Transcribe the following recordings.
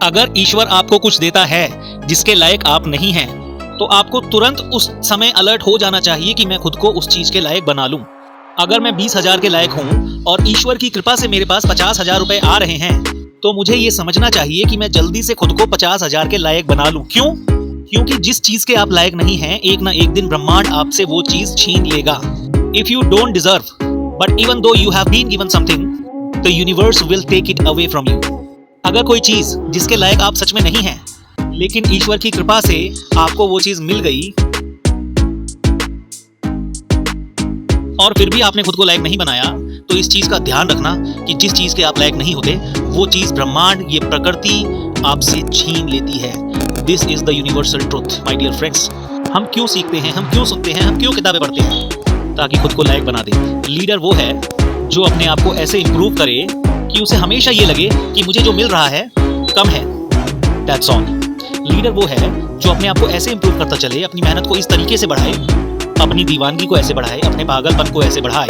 अगर ईश्वर आपको कुछ देता है जिसके लायक आप नहीं हैं, तो आपको तुरंत उस समय अलर्ट हो जाना चाहिए कि मैं खुद को उस चीज के लायक बना लूं। अगर मैं 20,000 के लायक हूं और ईश्वर की कृपा से मेरे पास 50,000 रुपए आ रहे हैं, तो मुझे ये समझना चाहिए कि मैं जल्दी से खुद को 50,000 के लायक बना लूं। क्यों? क्योंकि जिस चीज के आप लायक नहीं हैं, एक ना एक दिन ब्रह्मांड आपसे वो चीज छीन लेगा। If you don't deserve, but even though you have been given something, the universe will take it away from you. अगर कोई चीज जिसके लायक आप सच में नहीं हैं, लेकिन ईश्वर की कृपा से आपको वो चीज मिल गई और फिर भी आपने खुद को लायक नहीं बनाया, तो इस चीज का ध्यान रखना कि जिस चीज के आप लायक नहीं होते, वो चीज ब्रह्मांड, ये प्रकृति आपसे छीन लेती है। This is the universal truth my dear friends. हम क्यों सीखते हैं, हम क्यों सुनते हैं, हम क्यों किताबें पढ़ते हैं? ताकि खुद को लायक बना दे। लीडर वो है जो अपने आप को ऐसे इंप्रूव करे कि उसे हमेशा ये लगे कि मुझे जो मिल रहा है कम है। That's all. लीडर वो है जो अपने आप को ऐसे इंप्रूव करता चले, अपनी मेहनत को इस तरीके से बढ़ाए, अपनी दीवानगी को ऐसे बढ़ाए, अपने पागलपन को ऐसे बढ़ाए,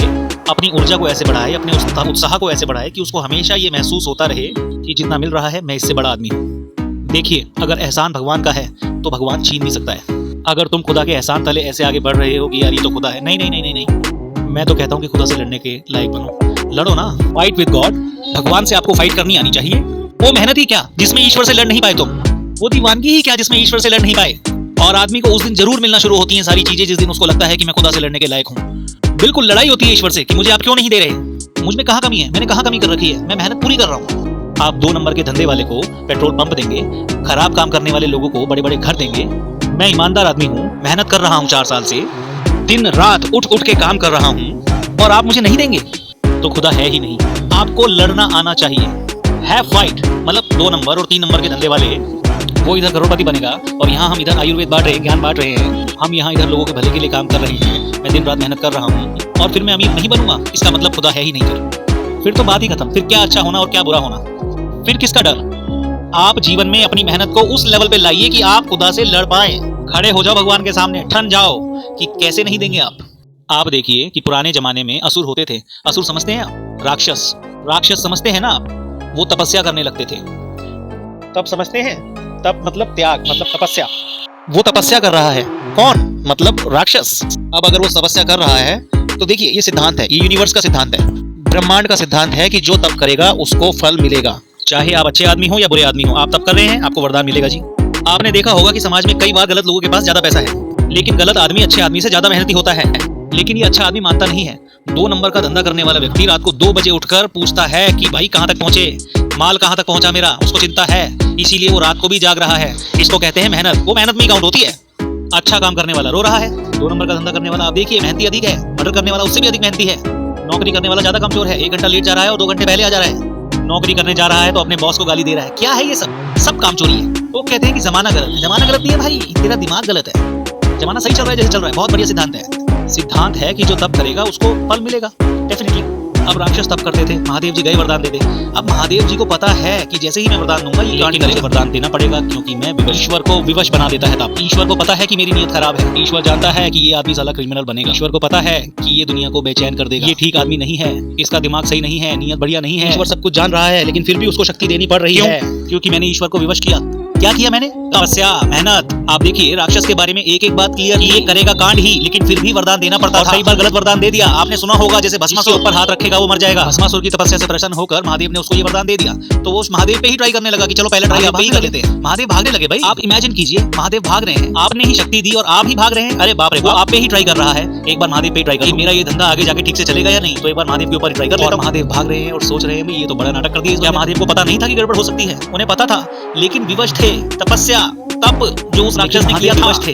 अपनी ऊर्जा को ऐसे बढ़ाए, अपने उत्साह को ऐसे बढ़ाए कि उसको हमेशा ये महसूस होता रहे कि जितना मिल रहा है मैं इससे बड़ा आदमी हूँ। देखिए, अगर एहसान भगवान का है तो भगवान छीन नहीं सकता है। अगर तुम खुदा के एहसान तले ऐसे आगे बढ़ रहे हो कि यार ये तो खुदा है, नहीं नहीं नहीं नहीं नहीं, मैं तो कहता हूँ कि खुदा से लड़ने के लायक बनो। लड़ो ना, फाइट विद गॉड। भगवान से आपको फाइट करनी आनी चाहिए। वो मेहनत ही क्या जिसमें ईश्वर से लड़ नहीं पाए तुम, वो दीवानगी ही क्या जिसमें ईश्वर से लड़ नहीं पाए। और आदमी को उस दिन जरूर मिलना शुरू होती हैं सारी चीजें जिस दिन उसको लगता है कि मैं खुदा से लड़ने के लायक हूँ। बिल्कुल लड़ाई होती है ईश्वर से कि मुझे आप क्यों नहीं दे रहे, मुझ में कहाँ कमी है, मैंने कहाँ कमी कर रखी है, मैं मेहनत पूरी कर रहा हूँ। आप 2 नंबर के धंधे वाले को पेट्रोल पंप देंगे, खराब काम करने वाले लोगों को बड़े बड़े घर देंगे। मैं ईमानदार आदमी हूँ, मेहनत कर रहा हूँ 4 साल से, दिन रात उठ उठ के काम कर रहा हूँ, और आप मुझे नहीं देंगे तो खुदा है ही नहीं। आपको लड़ना आना चाहिए। Have fight. मतलब 2 नंबर और 3 नंबर के धंधे वाले, वो इधर करोड़पति बनेगा और यहाँ हम इधर आयुर्वेद बांट रहे हैं, ज्ञान बांट रहे हैं। हम यहाँ इधर लोगों के भले के लिए काम कर रहे हैं, मैं दिन रात मेहनत कर रहा हूँ और फिर मैं अमीर नहीं बनूंगा, इसका मतलब खुदा है ही नहीं। फिर तो बात ही खत्म। फिर क्या अच्छा होना और क्या बुरा होना, फिर किसका डर? आप जीवन में अपनी मेहनत को उस लेवल पे लाइए कि आप खुदा से लड़ पाए। खड़े हो जाओ भगवान के सामने, ठन जाओ कि कैसे नहीं देंगे आप। आप देखिए कि पुराने जमाने में असुर होते थे। असुर समझते हैं आप? राक्षस। राक्षस समझते हैं ना आप? वो तपस्या करने लगते थे। तब समझते हैं? तब मतलब त्याग, मतलब तपस्या। वो तपस्या कर रहा है। कौन? मतलब राक्षस। अब अगर वो तपस्या कर रहा है तो देखिए, ये सिद्धांत है, ये यूनिवर्स का सिद्धांत है, ब्रह्मांड का सिद्धांत है कि जो तप करेगा उसको फल मिलेगा। चाहे आप अच्छे आदमी हो या बुरे आदमी हो, आप तप कर रहे हैं, आपको वरदान मिलेगा जी। आपने देखा होगा कि समाज में कई बार गलत लोगों के पास ज्यादा पैसा है, लेकिन गलत आदमी अच्छे आदमी से ज्यादा मेहनती होता है। लेकिन ये अच्छा आदमी मानता नहीं है। 2 नंबर का धंधा करने वाला व्यक्ति रात को 2 बजे उठकर पूछता है कि भाई कहाँ तक पहुंचे, माल कहाँ तक पहुंचा मेरा, उसको चिंता है, इसीलिए वो रात को भी जाग रहा है। इसको कहते हैं मेहनत। वो मेहनत में काउंट होती है। अच्छा काम करने वाला रो रहा है। 2 नंबर का धंधा करने वाला आप देखिए मेहनती अधिक है, मर्डर करने वाला उससे भी अधिक मेहनती है। नौकरी करने वाला ज्यादा कमजोर है, 1 घंटा लेट जा रहा है और 2 घंटे पहले आ जा रहा है। नौकरी करने जा रहा है तो अपने बॉस को गाली दे रहा है। क्या है ये सब काम चोरी है। तो कहते हैं कि जमाना गलत है। जमाना गलत नहीं है भाई, तेरा दिमाग गलत है। जमाना सही चल रहा है जैसे चल रहा है। बहुत बढ़िया सिद्धांत है। सिद्धांत है कि जो तप करेगा उसको फल मिलेगा डेफिनेटली। अब राक्षस तप करते थे, महादेव जी गए वरदान दे दे। अब महादेव जी को पता है कि जैसे ही मैं वरदान दूंगा ये गांडी करेगा, वरदान देना पड़ेगा, क्योंकि मैं ईश्वर को विवश बना देता है। तब ईश्वर को पता है कि मेरी नीयत खराब है। ईश्वर जानता है कि ये आदमी साला क्रिमिनल बनेगा। ईश्वर को पता है कि ये दुनिया को बेचैन कर देगा, ये ठीक आदमी नहीं है, इसका दिमाग सही नहीं है, नीयत बढ़िया नहीं है। ईश्वर सब कुछ जान रहा है, लेकिन फिर भी उसको शक्ति देनी पड़ रही है, क्योंकि मैंने ईश्वर को विवश किया। क्या किया मैंने? तपस्या, मेहनत। आप देखिए राक्षस के बारे में एक एक बात क्लियर, ये करेगा कांड ही, लेकिन फिर भी वरदान देना पड़ता था। कई बार गलत वरदान दे दिया। आपने सुना होगा जैसे भस्मासुर ऊपर हाथ रखेगा वो मर जाएगा। भस्मासुर की तपस्या से प्रसन्न होकर महादेव ने उसको ये वरदान दे दिया, तो वो उस महादेव पे ही ट्राई करने लगा कि चलो पहले ट्राई आप ही कर लेते हैं। महादेव भागने लगे भाई। आप इमेजिन कीजिए, महादेव भाग रहे हैं, आपने ही शक्ति दी और आप ही भाग रहे हैं। अरे बाप रे, वो आप पे ही ट्राई कर रहा है। एक बार महादेव पे ट्राई कर, मेरा ये धंधा आगे जाके ठीक से चलेगा या नहीं, तो एक बार महादेव के ऊपर ट्राई कर लेता हूं। महादेव भाग रहे हैं और सोच रहे हैं ये तो बड़ा नाटक कर दिया। क्या महादेव को पता नहीं था कि गड़बड़ हो सकती है? उन्हें पता था, लेकिन विवश थे। तपस्या, तप जो उस राक्षस ने किया, विवश थे।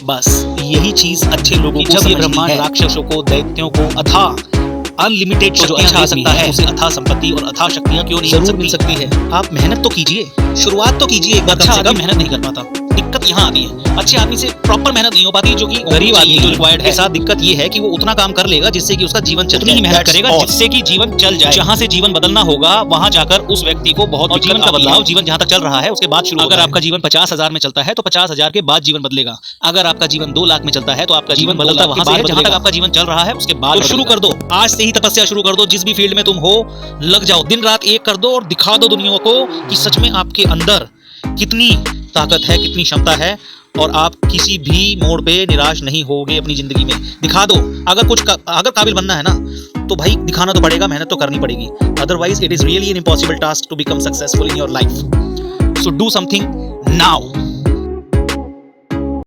बस यही चीज अच्छे लोगों को समझनी है। ब्रह्मांड राक्षसों को, दैत्यों को अथाह अनलिमिटेड शक्तियां दे सकता है, उसे अथाह संपत्ति और अथाह शक्तियां क्यों नहीं मिल सकती है? आप मेहनत तो कीजिए, शुरुआत तो कीजिए एक बार। अच्छा आदमी मेहनत नहीं कर पाता, दिक्कत यहाँ आती है, अच्छे आदमी से प्रॉपर मेहनत नहीं हो पाती, जो कि गरीब आदमी जो रिक्वायर्ड है। साथ दिक्कत ये है कि वो उतना काम कर लेगा जिससे कि उसका जीवन चल जाए, मेहनत करेगा जिससे कि जीवन चल जाए। जहाँ से जीवन बदलना होगा वहाँ जाकर उस व्यक्ति को बहुत जीवन का बदलाव, जीवन जहाँ तक चल रहा है उसके बाद शुरू। अगर आपका जीवन 50,000 में चलता है तो 50,000 के बाद जीवन बदलेगा। अगर आपका जीवन 2 लाख में चलता है तो आपका जीवन बदलता वहां से है जहां तक आपका जीवन चल रहा है उसके बाद। तो शुरू कर दो, आज से ही तपस्या शुरू कर दो, जिस भी फील्ड में तुम हो लग जाओ, दिन रात एक कर दो और दिखा दो दुनिया को कि सच में आपके अंदर कितनी ताकत है, कितनी क्षमता है, और आप किसी भी मोड़ पे निराश नहीं होगे अपनी जिंदगी में। दिखा दो, अगर काबिल बनना है ना तो भाई दिखाना तो पड़ेगा, मेहनत तो करनी पड़ेगी, otherwise it is really an impossible task to become successful in your life. So do something now.